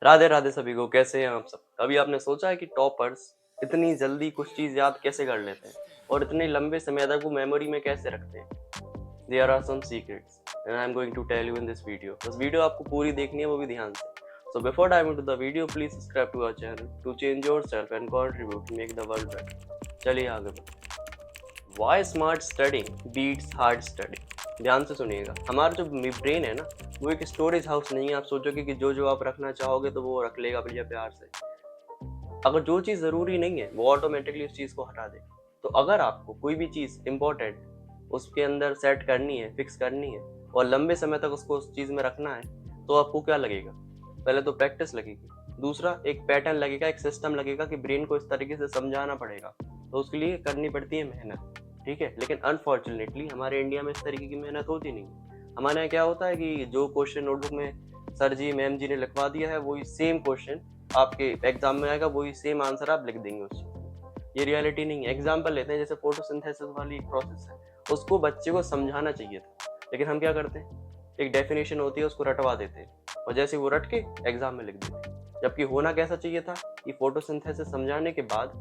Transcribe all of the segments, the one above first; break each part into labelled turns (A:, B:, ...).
A: राधे राधे सभी को। कैसे हैं आप सब? कभी आपने सोचा है कि टॉपर्स इतनी जल्दी कुछ चीज याद कैसे कर लेते हैं और इतने लंबे समय तक वो मेमोरी में कैसे रखते हैं? There are some secrets and I am going to tell you in this video. बस वीडियो आपको पूरी देखनी है, वो भी ध्यान से। So before diving into the video, please subscribe to our channel to change yourself and contribute to make the world better. चलिए आगे बढ़ते हैं। Why smart studying beats hard studying. ध्यान से सुनिएगा। हमारा जो ब्रेन है ना, वो एक स्टोरेज हाउस नहीं है। आप सोचोगे कि जो आप रखना चाहोगे तो वो रख लेगा बढ़िया प्यार से। अगर जो चीज़ ज़रूरी नहीं है वो ऑटोमेटिकली उस चीज़ को हटा दे। तो अगर आपको कोई भी चीज़ इंपॉर्टेंट उसके अंदर सेट करनी है, फिक्स करनी है और लंबे समय तक उसको उस चीज़ में रखना है, तो आपको क्या लगेगा? पहले तो प्रैक्टिस लगेगी। दूसरा, एक पैटर्न लगेगा, एक सिस्टम लगेगा कि ब्रेन को इस तरीके से समझाना पड़ेगा। तो उसके लिए करनी पड़ती है मेहनत। ठीक है, लेकिन अनफॉर्चुनेटली हमारे इंडिया में इस तरीके की मेहनत होती नहीं। हमारे यहाँ क्या होता है कि जो क्वेश्चन नोटबुक में सर जी मैम जी ने लिखवा दिया है, वही सेम क्वेश्चन आपके एग्जाम में आएगा, वही सेम आंसर आप लिख देंगे उस चीज। ये रियलिटी नहीं है। एग्जाम्पल लेते हैं, जैसे फोटोसिंथेसिस वाली एक प्रोसेस है, उसको बच्चे को समझाना चाहिए था, लेकिन हम क्या करते हैं, एक डेफिनेशन होती है उसको रटवा देते हैं और जैसे वो रट के एग्जाम में लिख देते हैं। जबकि होना कैसा चाहिए था कि फोटोसिंथेसिस समझाने के बाद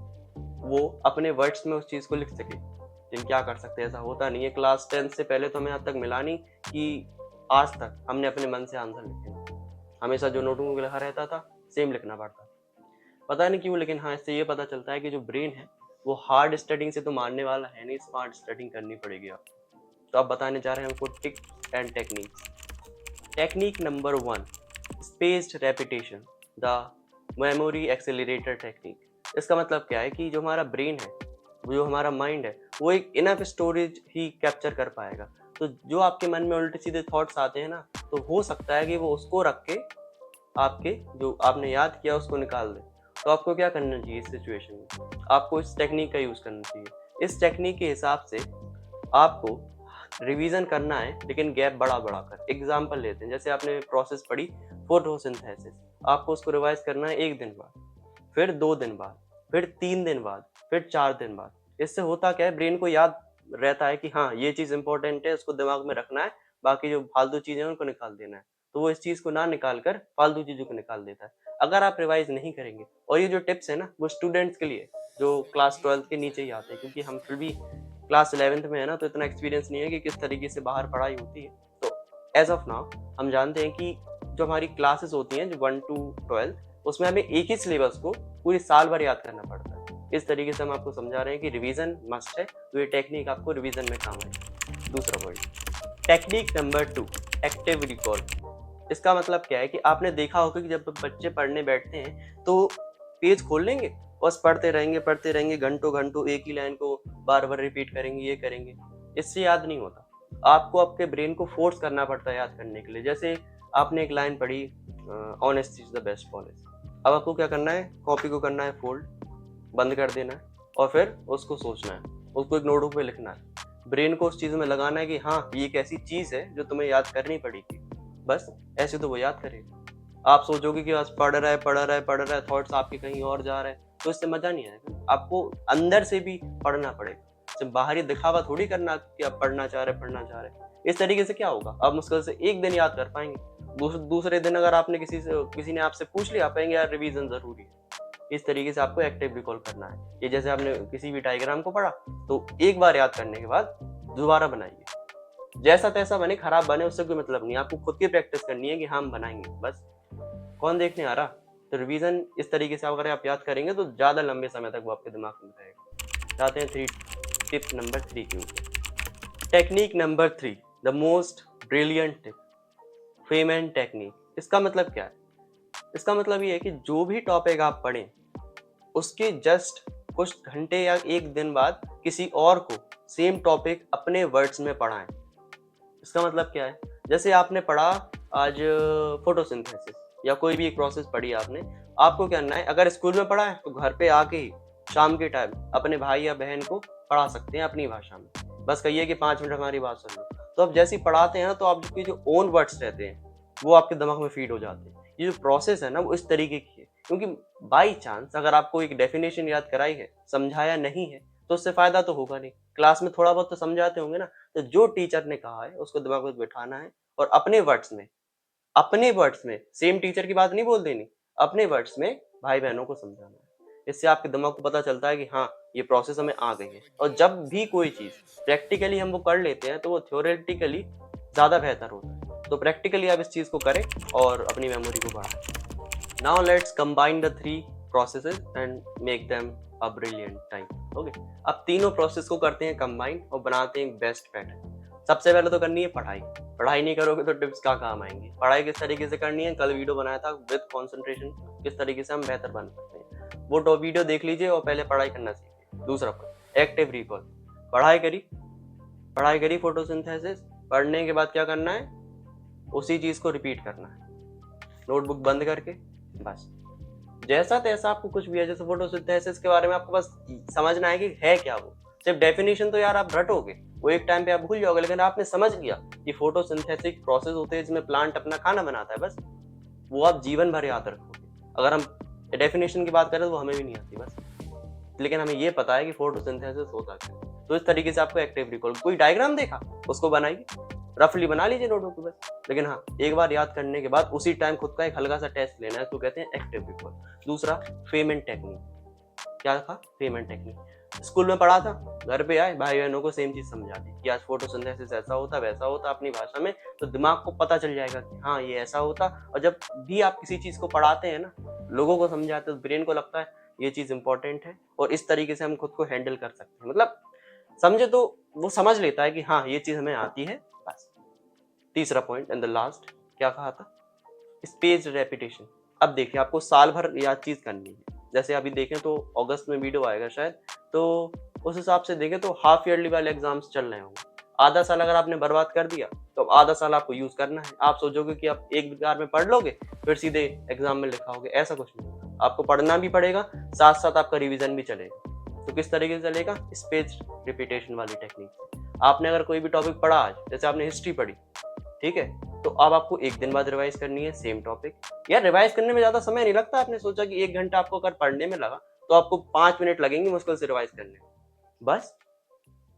A: वो अपने वर्ड्स में उस चीज को लिख सके। लेकिन क्या कर सकते हैं, ऐसा होता नहीं है। क्लास 10 से पहले तो हमें आज तक मिला नहीं कि आज तक हमने अपने मन से आंसर लिखे। हमेशा जो नोटबुक में लिखा रहता था सेम लिखना पड़ता। पता नहीं क्यों, लेकिन हाँ, इससे ये पता चलता है कि जो ब्रेन है वो हार्ड स्टडिंग से तो मानने वाला है नहीं, स्मार्ट स्टडिंग करनी पड़ेगी आपको। तो आप बताने जा रहे हैं हमको tips and techniques. Technique number 1, spaced repetition, the memory accelerator technique. इसका मतलब क्या है कि जो हमारा ब्रेन है, जो हमारा माइंड है, वो एक इनफ स्टोरेज ही कैप्चर कर पाएगा। तो जो आपके मन में उल्टे सीधे थॉट्स आते हैं ना, तो हो सकता है कि वो उसको रख के आपके जो आपने याद किया उसको निकाल दे। तो आपको क्या करना चाहिए इस सिचुएशन में? आपको इस टेक्निक का यूज़ करना चाहिए। इस टेक्निक के हिसाब से आपको रिवीजन करना है, लेकिन गैप बढ़ा कर। एग्जाम्पल लेते हैं, जैसे आपने प्रोसेस पढ़ी फोटोसिंथेसिस, आपको उसको रिवाइज करना है 1 दिन बाद, फिर 2 दिन बाद, फिर 3 दिन बाद, फिर 4 दिन बाद। इससे होता क्या है, ब्रेन को याद रहता है कि हाँ ये चीज़ इंपॉर्टेंट है, उसको दिमाग में रखना है, बाकी जो फालतू चीज़ें हैं उनको निकाल देना है। तो वो इस चीज़ को ना निकाल कर फालतू चीज़ों को निकाल देता है। अगर आप रिवाइज नहीं करेंगे, और ये जो टिप्स है ना, वो स्टूडेंट्स के लिए जो क्लास 12th के नीचे ही आते हैं, क्योंकि हम फिर भी क्लास 11th में है ना, तो इतना एक्सपीरियंस नहीं है कि किस तरीके से बाहर पढ़ाई होती है। तो एज ऑफ नाउ हम जानते हैं कि जो हमारी क्लासेस होती हैं, जो 1 to 12, उसमें हमें एक ही सिलेबस को पूरी साल भर याद करना पड़ता है। इस तरीके से हम आपको समझा रहे हैं कि रिवीजन मस्ट है, तो ये टेक्निक आपको रिवीजन में काम आएगी। दूसरा point, technique number 2, active recall. इसका मतलब क्या है कि आपने देखा होगा कि जब बच्चे पढ़ने बैठते हैं तो पेज खोल लेंगे, बस पढ़ते रहेंगे घंटों घंटों एक ही लाइन को बार बार रिपीट करेंगे, ये करेंगे। इससे याद नहीं होता। आपको आपके ब्रेन को फोर्स करना पड़ता है याद करने के लिए। जैसे आपने एक लाइन पढ़ी, honesty is the best policy. अब आपको क्या करना है, कॉपी को करना है फोल्ड, बंद कर देना है और फिर उसको सोचना है, उसको एक नोटबुक पे लिखना है। ब्रेन को उस चीज़ में लगाना है कि हाँ ये एक ऐसी चीज़ है जो तुम्हें याद करनी पड़ेगी। बस ऐसे तो वो याद करेगा। आप सोचोगे कि बस पढ़ रहा है, थॉट्स आपके कहीं और जा रहे हैं, तो इससे मजा नहीं आएगा। आपको अंदर से भी पढ़ना पड़ेगा। सिर्फ बाहरी दिखावा थोड़ी करना कि आप पढ़ना चाह रहे हैं। इस तरीके से क्या होगा, आप मुश्किल से एक दिन याद कर पाएंगे। दूसरे दिन अगर आपने किसी ने आपसे पूछ लिया, आप कहेंगे यार रिवीजन जरूरी है। इस तरीके से आपको एक्टिव रिकॉल करना है। ये जैसे आपने किसी भी डायग्राम को पढ़ा, तो एक बार याद करने के बाद दोबारा बनाइए। जैसा तैसा बने, खराब बने, उससे कोई मतलब नहीं। आपको खुद की प्रैक्टिस करनी है कि हम बनाएंगे बस। कौन देखने आ रहा? तो रिवीजन इस तरीके से अगर आप याद करेंगे तो ज्यादा लंबे समय तक वो आपके दिमाग में रहेगा। जाते हैं टिप नंबर 3 के ऊपर। Technique number 3, the most brilliant tip, Feynman technique. इसका मतलब क्या है? इसका मतलब ये है कि जो भी टॉपिक आप पढ़ें, उसके जस्ट कुछ घंटे या एक दिन बाद किसी और को सेम टॉपिक अपने वर्ड्स में पढ़ाएं। इसका मतलब क्या है, जैसे आपने पढ़ा आज फोटोसिंथेसिस या कोई भी एक प्रोसेस पढ़ी आपने, आपको क्या करना है, अगर स्कूल में पढ़ा है तो घर पे आके ही शाम के टाइम अपने भाई या बहन को पढ़ा सकते हैं अपनी भाषा में। बस कहिए कि 5 मिनट हमारी बात सुन लो। तो अब जैसे ही पढ़ाते हैं ना, तो आपके जो ओन वर्ड्स रहते हैं वो आपके दिमाग में फीड हो जाते हैं। ये जो प्रोसेस है ना, वो इस तरीके की है। क्योंकि बाई चांस अगर आपको एक डेफिनेशन याद कराई है, समझाया नहीं है, तो उससे फायदा तो होगा नहीं। क्लास में थोड़ा बहुत तो समझाते होंगे ना। तो जो टीचर ने कहा है उसको दिमाग में बिठाना है और अपने वर्ड्स में सेम टीचर की बात नहीं बोल देनी, अपने वर्ड्स में भाई बहनों को समझाना है। इससे आपके दिमाग को पता चलता है कि हाँ, ये प्रोसेस हमें आ गई है। और जब भी कोई चीज़ प्रैक्टिकली हम वो कर लेते हैं तो वो थ्योरेटिकली ज़्यादा बेहतर होता है। तो प्रैक्टिकली आप इस चीज़ को करें और अपनी मेमोरी को बढ़ाएं। Now let's combine the three processes and make them a brilliant time. Okay? अब तीनों प्रोसेस को करते हैं कंबाइन और बनाते हैं बेस्ट पैटर्न। सबसे पहले तो करनी है पढ़ाई। पढ़ाई नहीं करोगे तो टिप्स क्या काम आएंगी। पढ़ाई किस तरीके से करनी है, कल वीडियो बनाया था विद कंसंट्रेशन, किस तरीके से हम बेहतर बन सकते हैं। वो तो वीडियो देख लीजिए और पहले पढ़ाई करना सीखिए। दूसरा पॉइंट, एक्टिव रिकॉल। पढ़ाई करी फोटोसिंथेसिस, पढ़ने के बाद क्या करना है, उसी चीज को रिपीट करना है नोटबुक बंद करके। बस जैसा तैसा आपको कुछ भी है, जैसे फोटोसिंथेसिस के बारे में आपको बस समझना है कि है क्या वो। सिर्फ डेफिनेशन तो यार आप रटोगे, वो एक टाइम पे आप भूल जाओगे, लेकिन आपने समझ लिया कि फोटोसिंथेसिस प्रोसेस होते हैं जिसमें प्लांट अपना खाना बनाता है, बस वो आप जीवन भर याद रखोगे। अगर हम डेफिनेशन की बात करें तो वो हमें भी नहीं आती बस, लेकिन हमें ये पता है कि फोटोसिंथेसिस होता क्या है। तो इस तरीके से आपको एक्टिव रिकॉल, कोई डायग्राम देखा उसको बनाइए, रफली बना लीजिए नोटबुक पे बस। लेकिन हाँ, एक बार याद करने के बाद उसी टाइम खुद का एक हल्का सा टेस्ट लेना है, तो कहते हैं एक्टिव रिकॉल। दूसरा, पेमेंट टेक्निक। क्या था? Payment technique. स्कूल में पढ़ा था, घर पे आए भाई बहनों को सेम चीज समझा दी कि आज फोटोसिंथेसिस ऐसा होता वैसा होता अपनी भाषा में, तो दिमाग को पता चल जाएगा कि हाँ ये ऐसा होता। और जब भी आप किसी चीज को पढ़ाते हैं ना, लोगों को समझाते हैं, तो ब्रेन को लगता है ये चीज इंपॉर्टेंट है और इस तरीके से हम खुद को हैंडल कर सकते हैं। मतलब समझे तो वो समझ लेता है कि हाँ ये चीज हमें आती है बस। तीसरा पॉइंट एंड द लास्ट, क्या कहा था? Spaced repetition. अब देखिए, आपको साल भर याद चीज करनी है। जैसे अभी देखें तो अगस्त में वीडियो आएगा शायद, तो उस हिसाब से देखें तो हाफ ईयरली वाले एग्जाम्स चल रहे होंगे। आधा साल अगर आपने बर्बाद कर दिया तो अब आधा साल आपको यूज करना है। आप सोचोगे कि आप एक बार में पढ़ लोगे फिर सीधे एग्जाम में लिखाओगे, ऐसा कुछ नहीं होगा। आपको पढ़ना भी पड़ेगा, साथ साथ आपका रिवीजन भी चलेगा। तो किस तरीके से चलेगा? स्पेस्ड रिपीटेशन वाली टेक्निक। आपने अगर कोई भी टॉपिक पढ़ा आज, जैसे आपने हिस्ट्री पढ़ी, ठीक है, तो अब आपको एक दिन बाद रिवाइज करनी है सेम टॉपिक। यार रिवाइज करने में ज्यादा समय नहीं लगता। आपने सोचा कि 1 घंटा आपको अगर पढ़ने में लगा तो आपको 5 मिनट लगेंगे मुश्किल से रिवाइज करने में, बस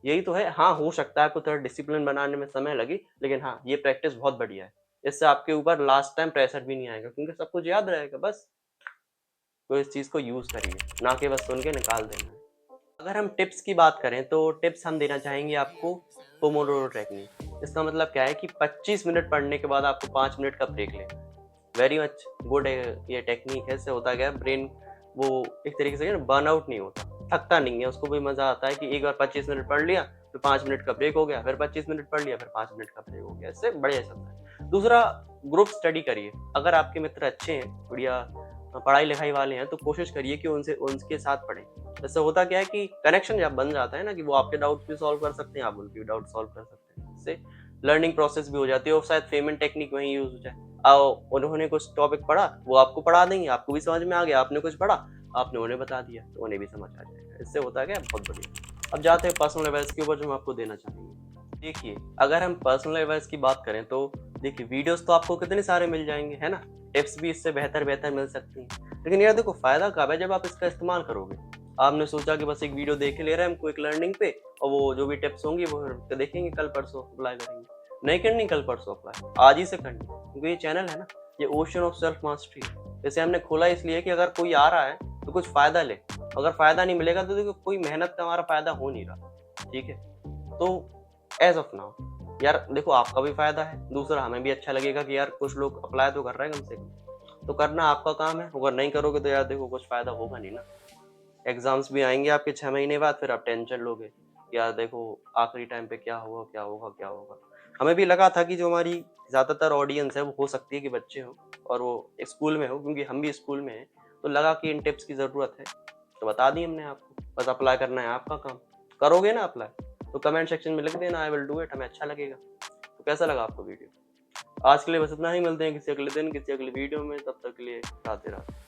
A: यही तो है। हाँ, हो सकता है आपको थोड़ा डिसिप्लिन बनाने में समय लगे, लेकिन हाँ ये प्रैक्टिस बहुत बढ़िया है। इससे आपके ऊपर लास्ट टाइम प्रेशर भी नहीं आएगा क्योंकि सब कुछ याद रहेगा बस। तो इस चीज को यूज करिए, ना कि बस सुन के निकाल देना है। अगर हम टिप्स की बात करें तो टिप्स हम देना चाहेंगे आपको पोमोडोरो टेक्निक। इसका मतलब क्या है कि 25 मिनट पढ़ने के बाद आपको 5 मिनट का ब्रेक लेना है। वेरी मच गुड ये टेक्निक है। इससे होता क्या है, ब्रेन वो एक तरीके से बर्न आउट नहीं होता, थकता नहीं है। उसको भी मजा आता है कि एक बार 25 मिनट पढ़ लिया फिर 5 मिनट का ब्रेक हो गया, फिर 25 मिनट पढ़ लिया फिर 5 मिनट का ब्रेक हो गया। इससे बढ़िया चलता है। दूसरा, ग्रुप स्टडी करिए। अगर आपके मित्र अच्छे हैं, बढ़िया पढ़ाई लिखाई वाले हैं, तो कोशिश करिए कि उनके साथ पढ़ें। इससे होता क्या है कि कनेक्शन जब बन जाता है ना, कि वो आपके डाउट्स भी सॉल्व कर सकते हैं, आप उनके डाउट सॉल्व कर सकते हैं। इससे लर्निंग प्रोसेस भी हो जाती है और शायद पेमेंट टेक्निक वहीं यूज हो जाए। उन्होंने कुछ टॉपिक पढ़ा, वो आपको पढ़ा देंगे, आपको भी समझ में आ गया। आपने कुछ पढ़ा, आपने उन्हें बता दिया, तो उन्हें भी समझ आ जाएगा। इससे होता है क्या, बहुत बढ़िया। अब जाते हैं पर्सनल एडवाइस के ऊपर जो हम आपको देना चाहेंगे। देखिए, अगर हम पर्सनल एडवाइस की बात करें तो देखिए, वीडियोस तो आपको कितने सारे मिल जाएंगे, है ना। टिप्स भी इससे बेहतर बेहतर मिल सकती हैं, लेकिन यार देखो, फायदा कब है, जब आप इसका इस्तेमाल करोगे। आपने सोचा कि बस एक वीडियो देख ले रहे हैं हम क्विक लर्निंग पे, और वो जो भी टिप्स होंगी वो देखेंगे, कल परसों अप्लाई करेंगे। नहीं करनी कल परसों अप्लाई, आज ही से करनी, क्योंकि ये चैनल है ना, ये ओशन ऑफ सेल्फ मास्टरी है। जैसे हमने खोला इसलिए कि अगर कोई आ रहा है तो कुछ फायदा ले। अगर फायदा नहीं मिलेगा तो देखो, कोई मेहनत का हमारा फायदा हो नहीं रहा, ठीक है। तो एज ऑफ नाउ यार देखो, आपका भी फायदा है, दूसरा हमें भी अच्छा लगेगा कि यार कुछ लोग अप्लाई तो कर रहे हैं कम से कम। तो करना आपका काम है, अगर नहीं करोगे तो यार देखो कुछ फायदा होगा नहीं ना। एग्जाम्स भी आएंगे आपके 6 महीने बाद, फिर आप टेंशन लोगे यार देखो आखिरी टाइम पे क्या होगा क्या होगा क्या होगा। हमें भी लगा था कि जो हमारी ज्यादातर ऑडियंस है वो हो सकती है कि बच्चे हो और वो स्कूल में हो, क्योंकि हम भी स्कूल में हैं। तो लगा कि इन टिप्स की जरूरत है, तो बता दी हमने आपको। बस अप्लाई करना है आपका काम। करोगे ना अप्लाई, तो कमेंट सेक्शन में लिख देना आई विल डू इट, हमें अच्छा लगेगा। तो कैसा लगा आपको वीडियो? आज के लिए बस इतना ही, मिलते हैं किसी अगले दिन किसी अगले वीडियो में। तब तक के लिए राधे राधे।